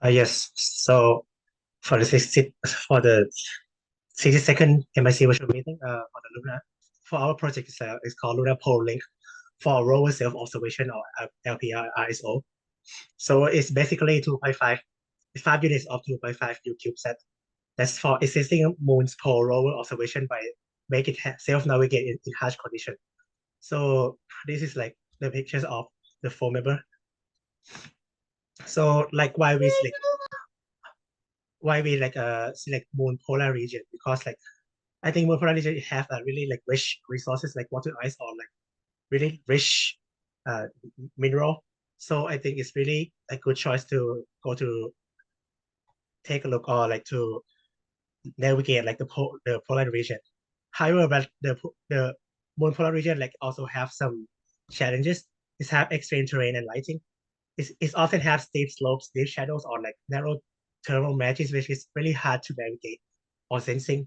Yes. So for the 62nd MIC virtual meeting on the Lunar, for our project is called Lunar Pole Link for rover self observation or LPLRSO. So it's basically 2.5, 5 units of 2.5 U CubeSat. That's for existing moon's pole rover observation by make it self navigate in harsh condition. So this is like the pictures of the four member. So like why we select moon polar region, because like I think moon polar region have a really like rich resources like water ice or like really rich uh, mineral. So I think it's really a good choice to go to take a look or like to navigate like the polar region. However, but the moon polar region like also have some challenges. It have extreme terrain and lighting. It's often have steep slopes, deep shadows, or like narrow thermal matches, which is really hard to navigate or sensing.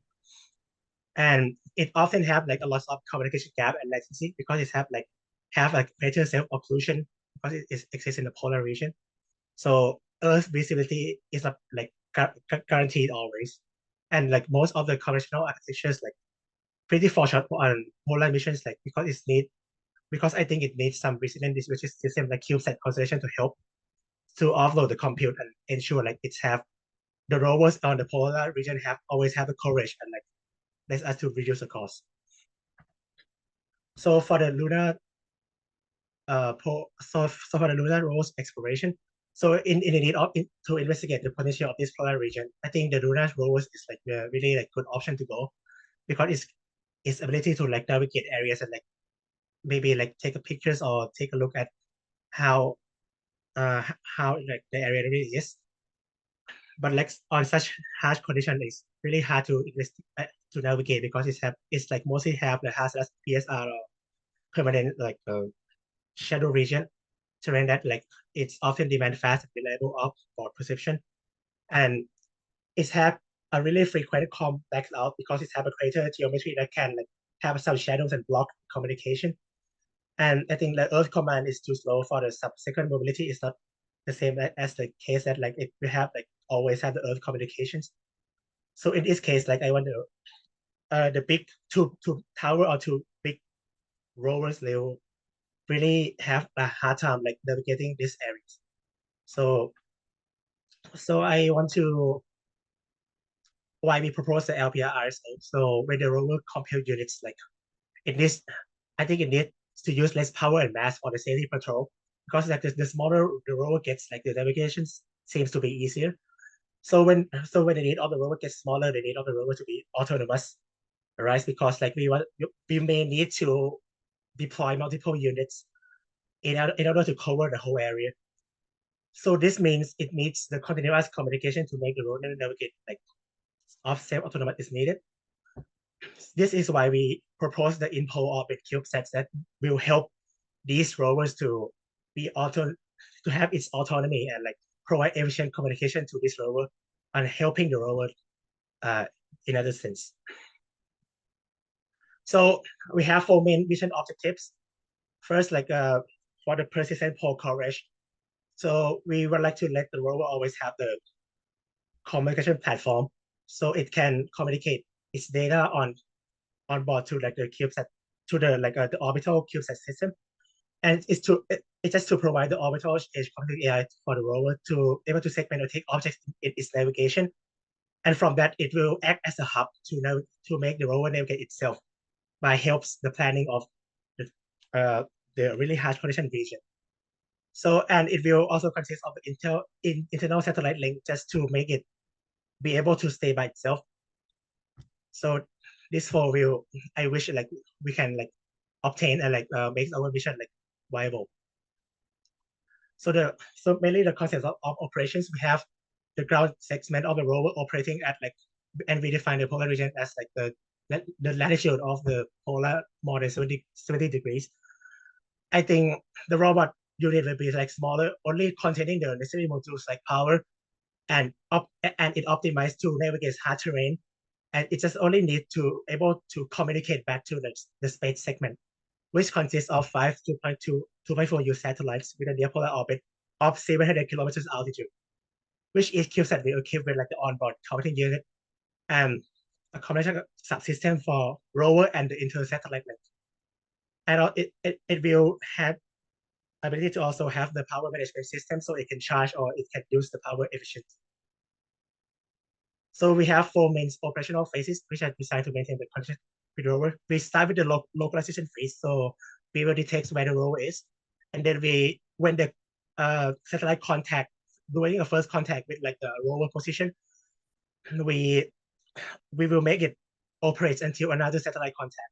And it often have like a lot of communication gap and latency because it have like greater self occlusion because it exists in the polar region. So Earth visibility is not like guaranteed always. And like most of the conventional architectures like pretty fortunate on polar missions like because I think it needs some resilient distributed system like CubeSat Constellation to help to offload the compute and ensure like it's have the rovers on the polar region have always have the coverage and like let us to reduce the cost. So for the lunar so for the lunar rover's exploration, so in the need of to investigate the potential of this polar region, I think the lunar rovers is like a really like good option to go because its ability to like navigate areas and like maybe like take a pictures or take a look at how how like the area really is. But like on such harsh condition, it's really hard to navigate because it's like mostly have the hazardous PSR or permanent like shadow region terrain that like it's often demand fast and reliable of for perception, and it's have a really frequent complex out because it's have a greater geometry that can like have some shadows and block communication. And I think the Earth command is too slow for the subsequent mobility. Is not the same as the case that like if we have like always have the Earth communications. So in this case, like I wonder, the big two tower or two big rovers, they will really have a hard time like navigating these areas. So I want to why we propose the LPLRSO. So when the rover compute units like it needs, I think it needs to use less power and mass for the safety patrol because like the smaller the rover gets, like the navigation seems to be easier. So when the need of the rover gets smaller, the need of the rover to be autonomous, right? Because like we may need to deploy multiple units in order to cover the whole area. So this means it needs the continuous communication to make the road navigate like of self-autonomous is needed. This is why we propose the in-pole orbit CubeSats that will help these rovers to be auto to have its autonomy and like provide efficient communication to this rover and helping the rover uh, in other sense. So we have four main mission objectives. First, like for the persistent pole coverage. So we would like to let the rover always have the communication platform so it can communicate its data on board to like the CubeSat to the orbital CubeSat system, and it's just to provide the orbital edge computing AI for the rover to able to segment or take objects in its navigation, and from that it will act as a hub to make the rover navigate itself by helps the planning of the the really harsh condition region. So and it will also consist of the internal satellite link just to make it be able to stay by itself. So this four will I wish like we can like obtain and like make our vision like viable. So mainly the concept of operations, we have the ground segment of the rover operating at like, and we define the polar region as like the latitude of the polar more than 70 degrees. I think the robot unit will be like smaller, only containing the necessary modules like power and it optimized to navigate hard terrain, and it just only need to able to communicate back to the space segment, which consists of five 2.2, 2.4 U satellites with a near polar orbit of 700 kilometers altitude. which is CubeSat will equip with like the onboard counting unit and a combination subsystem for rover and the inter-satellite link. And it will have ability to also have the power management system so it can charge or it can use the power efficiently. So we have four main operational phases which are designed to maintain the connection with the rover. We start with the localization phase, so we will detect where the rover is, and then when the satellite contact, doing a first contact with like the rover position, we will make it operate until another satellite contact.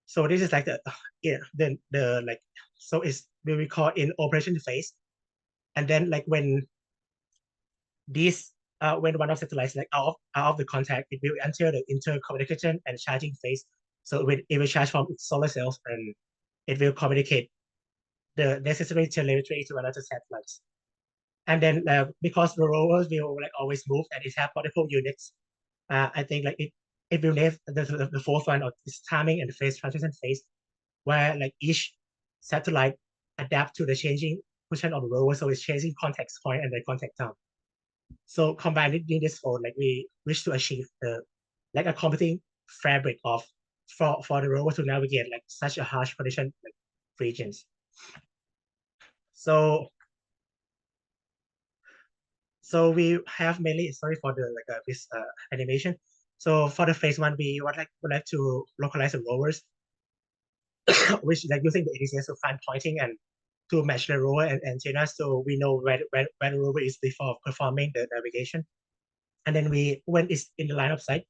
So this is like the like, so it's we call in operation phase, and then like when this when one of the satellites like out of the contact, it will enter the intercommunication and charging phase. So it will charge from its solar cells and it will communicate the necessary telemetry to another satellites. And then because the rovers will like always move and it have multiple units, I think like it will have the fourth one of this timing and phase transition phase, where like each satellite adapt to the changing position of the rover, so it's changing context point and the contact time. So combined in this fold, like we wish to achieve the like a computing fabric of for the rover to navigate like such a harsh condition like regions. So we have mainly, sorry for the like this animation. So for the phase one, we would like to localize the rovers, which like using the ADCS to find pointing and to match the rover and antenna, so we know where the rover is before performing the navigation. And then when it's in the line of sight,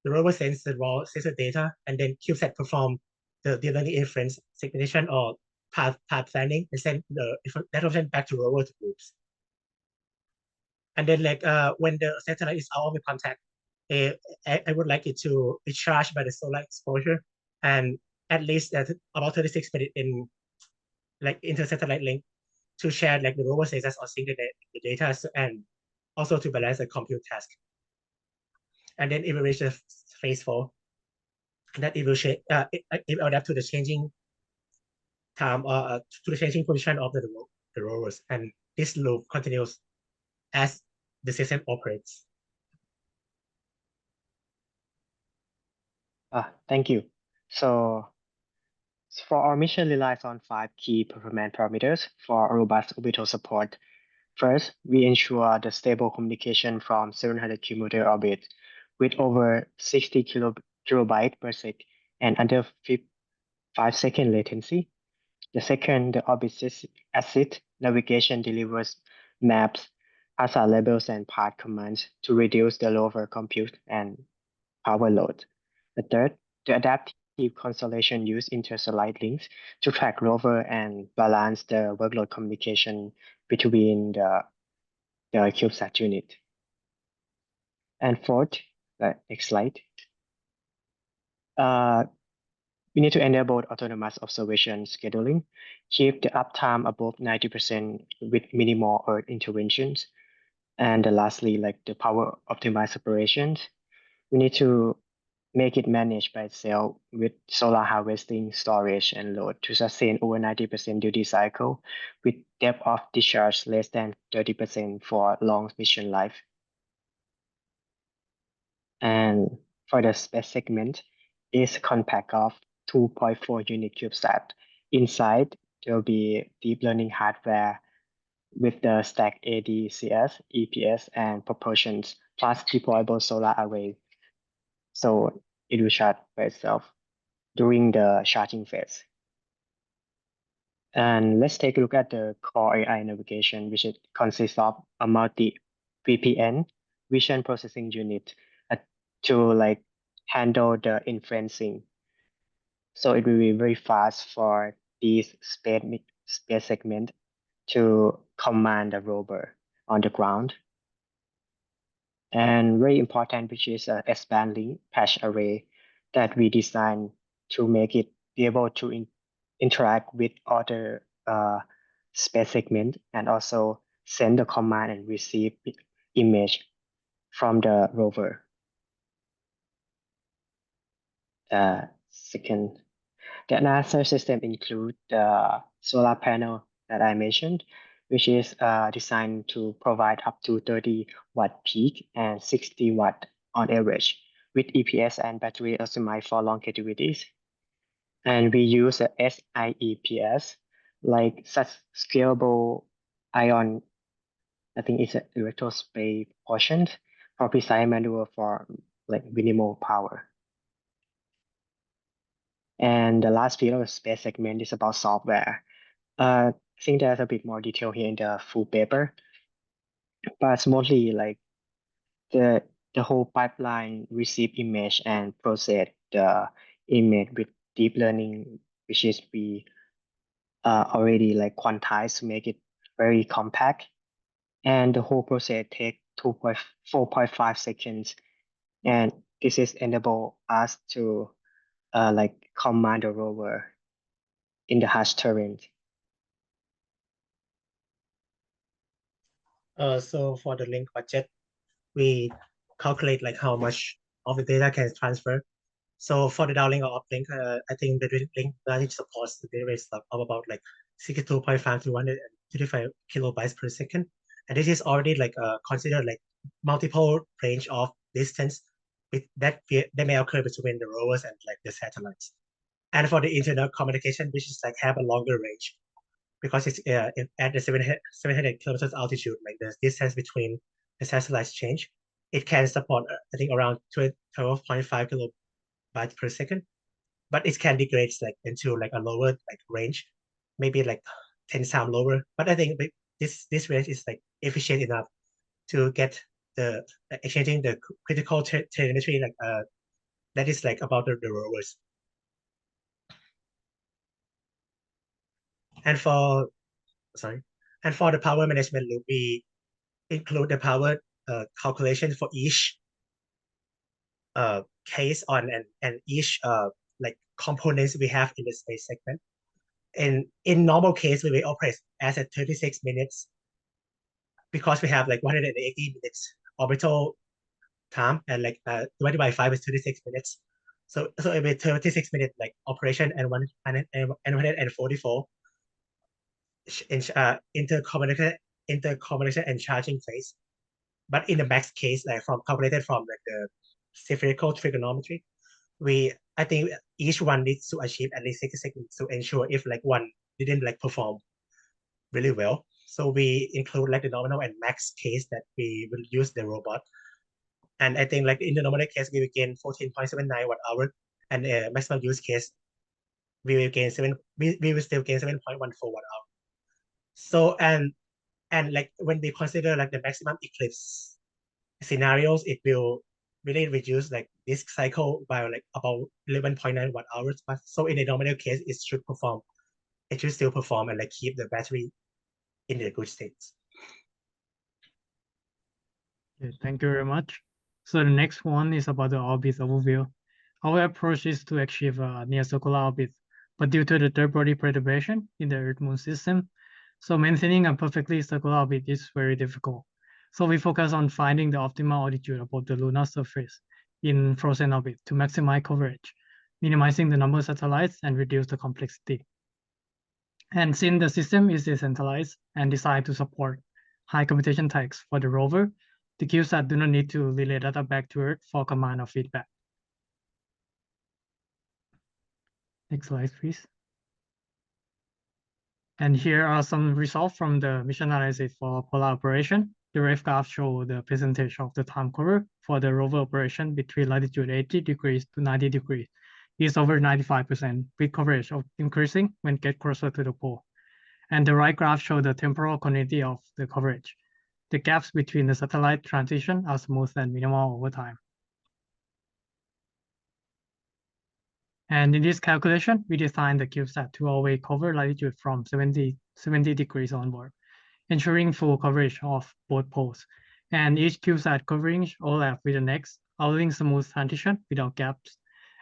the rover sends the raw sensor data, and then CubeSat perform the learning inference, segmentation, or path planning, and send the information back to rover to groups. And then like when the satellite is out of the contact, I would like it to be charged by the solar exposure, and at least about 36 minutes in like inter-satellite link to share like the rover status or sync the data, and also to balance the compute task. And then it will reach the phase four, that it will it will adapt to the changing time or to the changing position of the rovers, and this loop continues as the system operates. Thank you. So for our mission relies on 5 key performance parameters for robust orbital support. First, we ensure the stable communication from 700 km orbit with over 60 kilobyte per sec and under 5-second latency. The second, the orbit assist navigation delivers maps, ASA labels, and path commands to reduce the rover compute and power load. The third, the adaptive Constellation use inter-satellite links to track rover and balance the workload communication between the CubeSat unit. And fourth, next slide. We need to enable autonomous observation scheduling, keep the uptime above 90% with minimal Earth interventions. And lastly, like the power optimized operations, we need to make it managed by itself with solar harvesting, storage, and load to sustain over 90% duty cycle with depth of discharge less than 30% for long mission life. And for the space segment is compact of 2.4 unit CubeSat. Inside, there will be deep learning hardware with the stack ADCS, EPS, and proportions, plus deployable solar array. So it will charge by itself during the charging phase. And let's take a look at the core AI navigation, which consists of a multi VPN vision processing unit to like handle the inferencing. So it will be very fast for this space segment to command the rover on the ground. And very important, which is a S-band link patch array that we designed to make it be able to interact with other space segment and also send the command and receive image from the rover. Second, the analyzer system includes the solar panel that I mentioned which is designed to provide up to 30 watt peak and 60 watt on average, with EPS and battery optimized for long activities. And we use a SIEPS, like such scalable ion, I think it's an electrospace portion for precise manual for like minimal power. And the last pillar of space segment is about software. I think there's a bit more detail here in the full paper, but it's mostly like the whole pipeline receive image and process the image with deep learning, which is we already like quantized to make it very compact. And the whole process take 4.5 seconds. And this is enable us to like command the rover in the harsh terrain. So for the link budget, we calculate like how much of the data can transfer. So for the downlink or uplink, I think the link that supports the data rate of about like 62.5 to 125 kilobytes per second. And this is already like considered like multiple range of distance with that may occur between the rovers and like the satellites. And for the internal communication, which is like have a longer range because it's at the 700 kilometers altitude, like the distance between the satellites change. It can support, I think, around 12.5 kilobytes per second, but it can degrade like into like a lower like range, maybe like 10 times lower. But I think this range is like efficient enough to get the exchanging the critical telemetry like that is like about the rovers. And for sorry, and for the power management loop, we include the power calculation for each case on and each like components we have in the space segment. And in normal case, we will operate as at 36 minutes because we have like 180 minutes orbital time and like divided by 5 is 36 minutes. So it will be 36 minute like operation and 144 intercommunication and charging phase. But in the max case, like from calculated from like the spherical trigonometry, I think each one needs to achieve at least 60 seconds to ensure if like one didn't like perform really well. So we include like the nominal and max case that we will use the robot. And I think like in the nominal case, we will gain 14.79 watt hour, and maximum use case, we will gain we will still gain 7.14 watt hour. So and like when we consider like the maximum eclipse scenarios, it will really reduce like this cycle by like about 11.9 watt hours. But so in a nominal case, it should perform. It should still perform and like keep the battery in the good states. Okay, thank you very much. So the next one is about the orbit overview. Our approach is to achieve a near circular orbit, but due to the third-party perturbation in the Earth-Moon system, so maintaining a perfectly circular orbit is very difficult. So we focus on finding the optimal altitude above the lunar surface in frozen orbit to maximize coverage, minimizing the number of satellites and reduce the complexity. And since the system is decentralized and designed to support high computation tasks for the rover, the CubeSat do not need to relay data back to Earth for command or feedback. Next slide, please. And here are some results from the mission analysis for polar operation. The ref graph show the percentage of the time cover for the rover operation between latitude 80 degrees to 90 degrees is over 95%, with coverage of increasing when get closer to the pole. And the right graph shows the temporal continuity of the coverage. The gaps between the satellite transition are smooth and minimal over time. And in this calculation, we designed the CubeSat to always cover latitude from 70 degrees onward, ensuring full coverage of both poles. And each CubeSat covering overlap with the next, allowing smooth transition without gaps.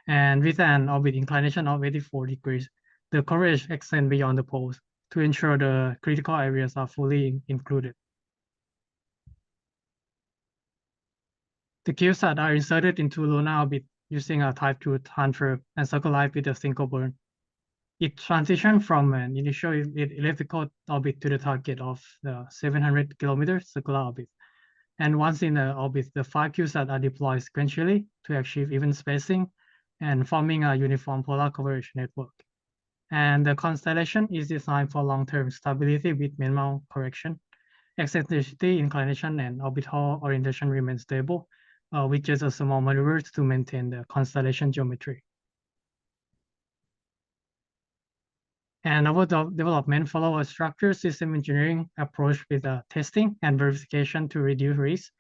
And with an orbit inclination of 84 degrees, the coverage extends beyond the poles to ensure the critical areas are fully included. The CubeSat are inserted into lunar orbit using a Type 2 transfer and circle life with a single burn. it transitioned from an initial elliptical orbit to the target of the 700 kilometers circular orbit. And once in the orbit, the 5 CubeSats are deployed sequentially to achieve even spacing and forming a uniform polar coverage network. And the constellation is designed for long-term stability with minimal correction. Eccentricity, inclination, and orbital orientation remain stable, with just a small maneuvers to maintain the constellation geometry. And our development follow a structured system engineering approach with testing and verification to reduce risk.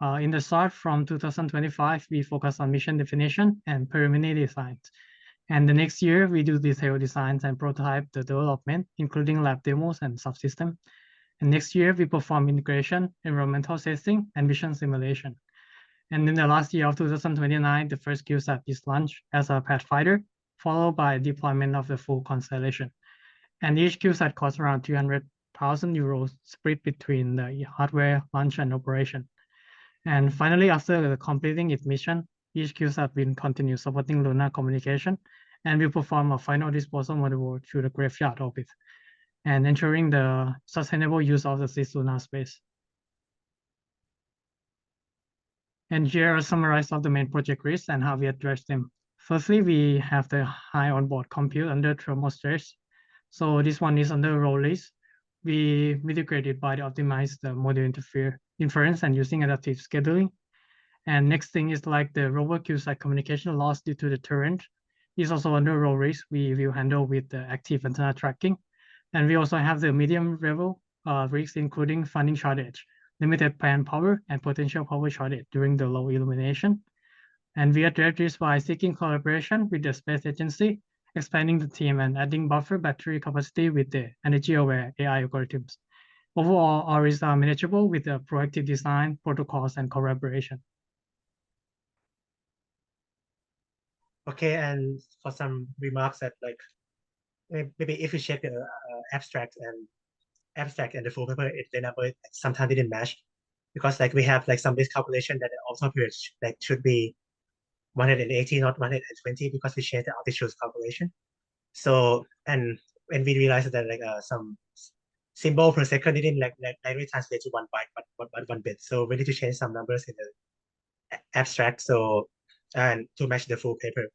In the start from 2025, we focus on mission definition and preliminary designs. And the next year, we do detailed designs and prototype the development, including lab demos and subsystem. And next year, we perform integration, environmental testing, and mission simulation. And in the last year of 2029, the first CubeSat is launched as a pathfinder, followed by deployment of the full constellation. And each CubeSat costs around 200,000 euros, split between the hardware, launch, and operation. And finally, after completing its mission, each CubeSat will continue supporting lunar communication, and will perform a final disposal maneuver through the graveyard orbit, and ensuring the sustainable use of the cislunar space. And here are summarized of the main project risks and how we address them. Firstly, we have the high onboard compute under thermal stress. So this one is under roll list. We mitigate it by optimize the module inference and using adaptive scheduling. And next thing is like the Rover CubeSat communication loss due to the terrain is also under roll risk. We will handle with the active antenna tracking. And we also have the medium level risks, including funding shortage, limited band power, and potential power shortage during the low illumination. And we address this by seeking collaboration with the space agency, expanding the team, and adding buffer battery capacity with the energy-aware AI algorithms. Overall, our risks are manageable with the proactive design, protocols, and collaboration. Okay, and for some remarks that like maybe if you check the abstract and the full paper, the number sometimes didn't match because like we have like some miscalculation that the auto period like should be 180, not 120, because we changed the altitude calculation. So and when we realized that like some symbol per second didn't like translate to 1 byte, but 1 bit. So we need to change some numbers in the abstract. So and to match the full paper.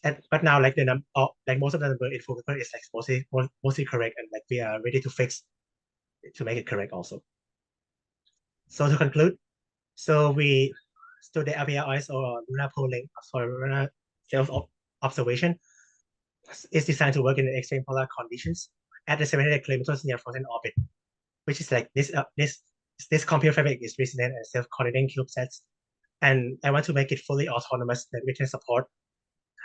But now like the like most of the number in full paper is like mostly correct, and like we are ready to fix to make it correct also. So to conclude, so we so the LPLRSO or lunar polling for lunar self-observation is designed to work in extreme polar conditions at the 700 kilometers near frozen orbit, which is like this computer fabric is resilient and self-coordinating CubeSats. And I want to make it fully autonomous that we can support,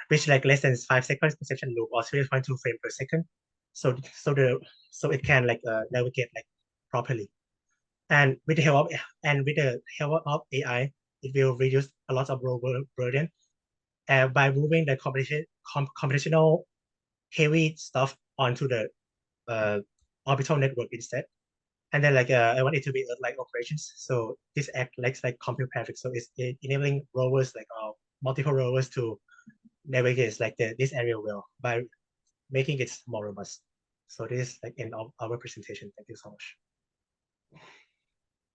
which like less than 5 seconds perception loop or 3.2 frames per second. So it can like navigate like properly. And with the help of AI, it will reduce a lot of rover burden by moving the computational heavy stuff onto the orbital network instead. And then like I want it to be like operations. So this act like compute perfect. So it's enabling rovers like multiple rovers to navigate like this area well by making it more robust. So this is like in our presentation. Thank you so much.